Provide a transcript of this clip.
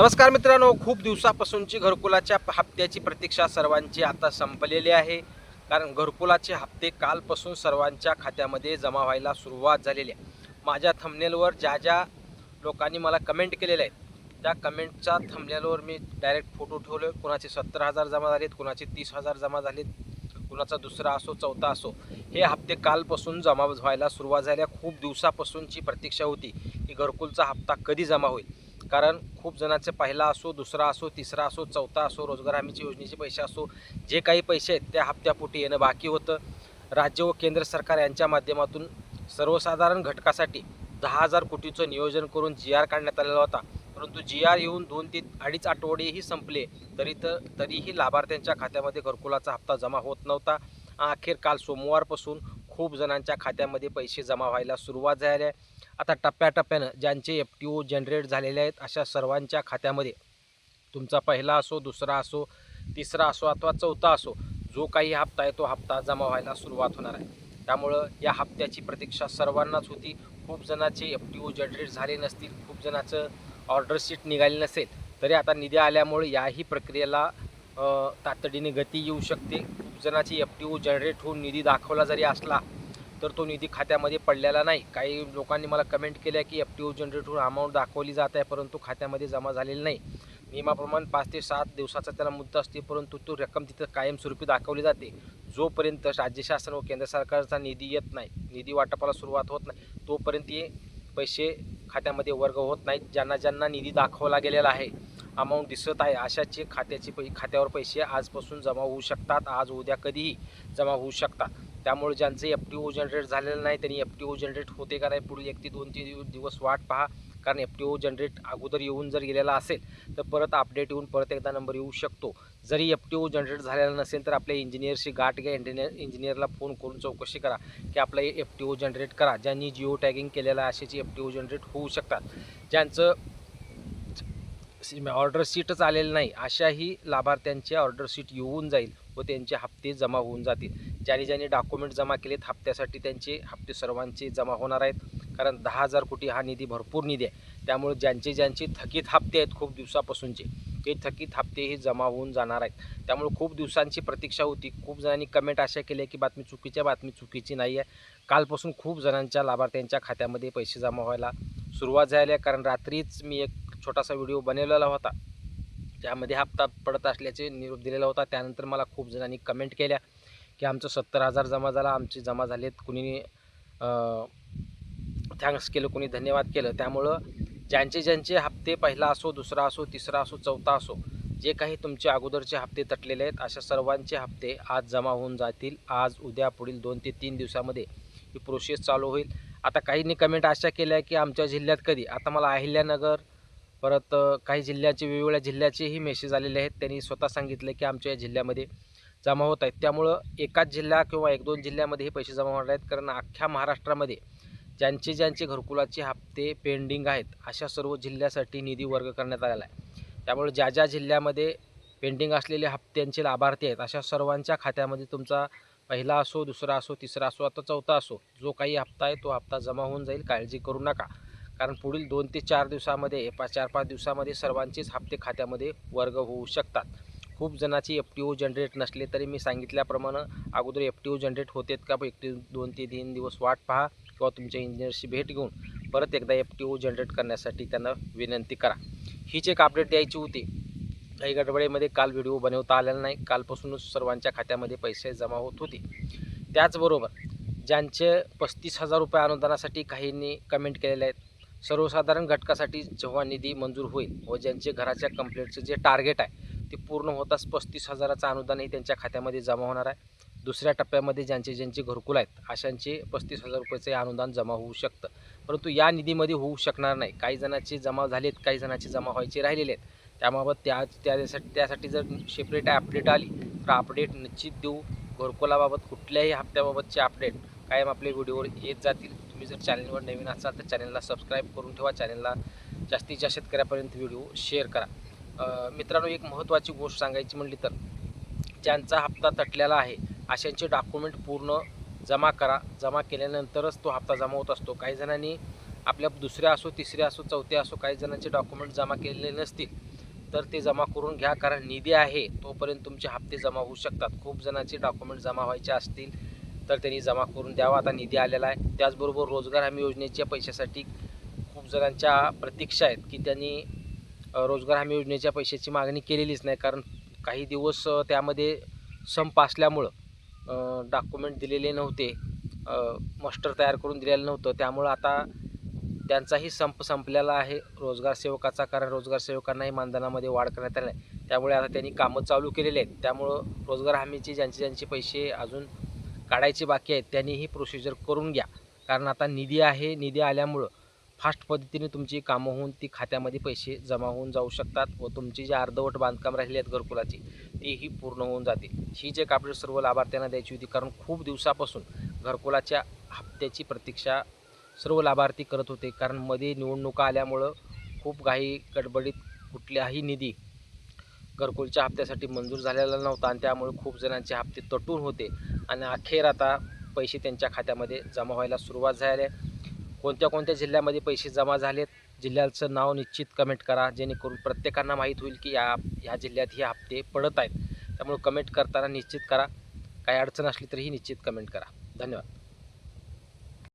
नमस्कार मित्रांनो, खूप दिवसापासूनची घरकुलाच्या हप्त्याची प्रतीक्षा सर्वांची आता संपलेली आहे. कारण घरकुलाचे हप्ते कालपासून सर्वांच्या खात्यामध्ये जमा व्हायला सुरुवात झालेली आहे. माझ्या थंबनेलवर ज्या ज्या लोकांनी मला कमेंट केलेल्या आहेत, त्या कमेंटच्या थंबनेलवर मी डायरेक्ट फोटो ठेवले. कुणाचे 70,000 जमा झालेत, कुणाचे 30,000 जमा झालेत, कुणाचा दुसरा असो चौथा असो. हे हप्ते कालपासून जमा व्हायला सुरुवात झाल्या. खूप दिवसापासूनची प्रतीक्षा होती की घरकुलचा हप्ता कधी जमा होईल. कारण खूप जणांचे पहिला असो, दुसरा असो, तिसरा असो, चौथा असो, रोजगार हमीची योजनेचे पैसे असो, जे काही पैसे आहेत त्या हप्त्यापोटी येणं बाकी होतं. राज्य व केंद्र सरकार यांच्या माध्यमातून सर्वसाधारण घटकासाठी 10,000 कोटीचं नियोजन करून GR काढण्यात आलेला होता. परंतु GR येऊन 2 ते 2.5 आठवडेही संपले तरीही लाभार्थ्यांच्या खात्यामध्ये घरकुलाचा हप्ता जमा होत नव्हता. अखेर काल सोमवारपासून खूप जणांच्या खात्यामध्ये पैसे जमा व्हायला सुरुवात झाली आहे. आता टप्प्याटप्प्यानं ज्यांचे FTO जनरेट झालेले आहेत अशा सर्वांच्या खात्यामध्ये तुमचा पहिला असो, दुसरा असो, तिसरा असो अथवा चौथा असो, जो काही हप्ता आहे तो हप्ता जमा व्हायला सुरुवात होणार आहे. त्यामुळं या हप्त्याची प्रतीक्षा सर्वांनाच होती. खूप जणांचे FTO जनरेट झाले नसतील, खूप जणांचं ऑर्डर शीट निघाली नसेल, तरी आता निधी आल्यामुळे याही प्रक्रियेला तातडीने गती येऊ शकते. खूप जणांची FTO जनरेट होऊन निधी दाखवला जरी असला तर तो निधी खात्यामध्ये पडलेला नाही. काही लोकांनी मला कमेंट केल्या की FTO जनरेट होऊन अमाऊंट दाखवली जात आहे, परंतु खात्यामध्ये जमा झालेली नाही. नियमाप्रमाणे 5 ते 7 दिवसाचा त्याला मुदत असते, परंतु तो रक्कम तिथं कायमस्वरूपी दाखवली जाते. जोपर्यंत राज्य शासन व केंद्र सरकारचा निधी येत नाही, निधी वाटपाला सुरुवात होत नाही, तोपर्यंत हे पैसे खात्यामध्ये वर्ग होत नाहीत. ज्यांना ज्यांना निधी दाखवला गेलेला आहे, अमाऊंट दिसत आहे, अशाचे खात्यावर पैसे आजपासून जमा होऊ शकतात. आज उद्या कधीही जमा होऊ शकतात. त्यामुळे ज्यांचे FTO जनरेट झालेलं नाही त्यांनी FTO जनरेट होते का नाही पुढील 1 ते 2 दिवस वाट पहा. कारण FTO जनरेट अगोदर येऊन जर गेलेला असेल तर परत अपडेट येऊन परत एकदा नंबर येऊ शकतो. जरी FTO जनरेट झालेला नसेल तर आपल्या इंजिनियरशी गाठ घ्या. इंजिनियरला फोन करून चौकशी करा की आपलं FTO जनरेट करा. ज्यांनी जिओ टॅगिंग केलेलं आहे अशाची FTO जनरेट होऊ शकतात. ज्यांचं ऑर्डर शीटच आलेलं नाही अशाही लाभार्थ्यांचे ऑर्डर शीट येऊन जाईल व त्यांचे हप्ते जमा होऊन जातील. ज्यांनी डॉक्युमेंट जमा केलेत हप्त्यासाठी त्यांचे हप्ते सर्वांचे जमा होणार आहेत. कारण 10,000 कोटी हा निधी भरपूर निधी आहे. त्यामुळे ज्यांचे थकीत हप्ते आहेत खूप दिवसापासूनचे, ते थकीत हप्तेही जमा होऊन जाणार आहेत. त्यामुळे खूप दिवसांची प्रतीक्षा होती. खूप जणांनी कमेंट अशा केल्या की बातमी चुकीची नाही आहे. कालपासून खूप जणांच्या लाभार्थ्यांच्या खात्यामध्ये पैसे जमा व्हायला सुरुवात झाली आहे. कारण रात्रीच मी एक छोटासा व्हिडिओ बनवलेला होता, त्यामध्ये हप्ता पडत असल्याचे निरोप दिलेला होता. त्यानंतर मला खूप जणांनी कमेंट केल्या की आमचं 70,000 जमा झाला, आमचे जमा झालेत, कुणी थँक्स केलं, कुणी धन्यवाद केलं. त्यामुळं ज्यांचे हप्ते पहिला असो, दुसरा असो, तिसरा असो, चौथा असो, जे काही तुमचे अगोदरचे हप्ते तटलेले आहेत अशा सर्वांचे हप्ते आज जमा होऊन जातील. आज उद्या पुढील 2 ते 3 दिवसामध्ये ही प्रोसेस चालू होईल. आता काहींनी कमेंट अशा केल्या की आमच्या जिल्ह्यात कधी. आता मला अहिल्यानगर परत काही जिल्ह्याचे वेगवेगळ्या जिल्ह्याचेही मेसेज आलेले आहेत. त्यांनी स्वतः सांगितलं की आमच्या या जिल्ह्यामध्ये जमा होत आहेत. त्यामुळं एकाच जिल्हा किंवा 1-2 जिल्ह्यामध्ये हे पैसे जमा होणार आहेत. कारण अख्ख्या महाराष्ट्रामध्ये ज्यांचे घरकुलाचे हप्ते पेंडिंग आहेत अशा सर्व जिल्ह्यासाठी निधी वर्ग करण्यात आलेला आहे. त्यामुळे ज्या जिल्ह्यामध्ये पेंडिंग असलेले हप्त्यांचे लाभार्थी आहेत अशा सर्वांच्या खात्यामध्ये तुमचा पहिला असो, दुसरा असो, तिसरा असो, आता चौथा असो, जो काही हप्ता आहे तो हप्ता जमा होऊन जाईल. काळजी करू नका. कारण पुढील 2 ते 4 दिवसामध्ये 4-5 दिवसामध्ये सर्वांचेच हप्ते खात्यामध्ये वर्ग होऊ शकतात. खूप जणांची FTO जनरेट नसले तरी मी सांगितल्याप्रमाणे अगोदर FTO जनरेट होतेत का 2 ते 3 दिवस वाट पहा किंवा तुमच्या इंजिनियरशी भेट घेऊन परत एकदा FTO जनरेट करण्यासाठी त्यांना विनंती करा. हीच एक अपडेट द्यायची होती. काही गडबडीमध्ये काल व्हिडिओ बनवता आलेला नाही. कालपासूनच सर्वांच्या खात्यामध्ये पैसे जमा होत होते. त्याचबरोबर ज्यांचे 35,000 रुपये अनुदानासाठी काहींनी कमेंट केलेले आहेत. सर्वसाधारण घटकासाठी जेव्हा निधी मंजूर होईल व ज्यांचे घराच्या कंप्लीटचं जे टार्गेट आहे ते पूर्ण होताच 35,000चं अनुदानही त्यांच्या खात्यामध्ये जमा होणार आहे. दुसऱ्या टप्प्यामध्ये ज्यांचे घरकुल आहेत अशांचे 35,000 रुपयेचे अनुदान जमा होऊ शकतं. परंतु या निधीमध्ये होऊ शकणार नाही. काही जणांचे जमा झालेत, काही जणांचे जमा व्हायचे राहिलेले आहेत. त्याबाबत त्यासाठी जर सेपरेट अपडेट आली तर अपडेट निश्चित देऊ. घरकुलाबाबत कुठल्याही हप्त्याबाबतचे अपडेट कायम आपले व्हिडिओवर येत जातील. तुम्ही जर चॅनलवर नवीन असाल तर चॅनलला सबस्क्राईब करून ठेवा. चॅनलला जास्तीत जास्त शेतकऱ्यापर्यंत व्हिडिओ शेअर करा. मित्रांनो, एक महत्त्वाची गोष्ट सांगायची म्हटली तर ज्यांचा हप्ता तटलेला आहे अशांचे डॉक्युमेंट पूर्ण जमा करा. जमा केल्यानंतरच तो हप्ता जमा होत असतो. काही जणांनी आपल्या दुसऱ्या असो, तिसऱ्या असो, चौथ्या असो, काही जणांचे डॉक्युमेंट जमा केलेले नसतील तर ते जमा करून घ्या, कारण निधी आहे तोपर्यंत तुमचे हप्ते जमा होऊ शकतात. खूप जणांचे डॉक्युमेंट जमा व्हायचे असतील तर त्यांनी जमा करून द्यावा. आता निधी आलेला आहे. त्याचबरोबर रोजगार हमी योजनेच्या पैशासाठी खूप जणांच्या प्रतीक्षा आहेत की त्यांनी रोजगार हमी योजनेच्या पैशाची मागणी केलेलीच नाही, कारण काही दिवस त्यामध्ये संप असल्यामुळं डॉक्युमेंट दिलेले नव्हते, मस्टर तयार करून दिलेलं नव्हतं. त्यामुळं आता त्यांचाही संप संपलेला आहे रोजगार सेवकाचा, कारण रोजगार सेवकांनाही मानधनामध्ये वाढ करण्यात आली आहे. त्यामुळे आता त्यांनी कामं चालू केलेली आहेत. त्यामुळं रोजगार हमीचे ज्यांचे पैसे अजून काढायचे बाकी आहेत त्यांनी ही प्रोसिजर करून घ्या, कारण आता निधी आहे. निधी आल्यामुळं फास्ट पद्धतीने तुमची कामं होऊन ती खात्यामध्ये पैसे जमा होऊन जाऊ शकतात व तुमची जी अर्धवट बांधकाम राहिली आहेत घरकुलाची तीही पूर्ण होऊन जातील. हीच एक अपडेट सर्व लाभार्थ्यांना द्यायची होती, कारण खूप दिवसापासून घरकुलाच्या हप्त्याची प्रतीक्षा सर्व लाभार्थी करत होते, कारण मध्ये निवडणुका आल्यामुळं खूप घाई गडबडीत कुठलाही निधी घरकुलच्या हप्त्यासाठी मंजूर झालेला नव्हता आणि त्यामुळे खूप जणांचे हप्ते तटून होते आणि अखेर आता पैसे त्यांच्या खात्यामध्ये जमा व्हायला सुरुवात झाली आहे. कोणत्या कोणत्या जिल्ह्यामध्ये पैसे जमा झालेत, जिल्ह्याचं नाव निश्चित कमेंट करा, जेणेकरून प्रत्येकांना माहीत होईल की या जिल्ह्यात हे हप्ते पडत आहेत. त्यामुळे कमेंट करताना निश्चित करा. काही अडचण असली तरीही निश्चित कमेंट करा. धन्यवाद.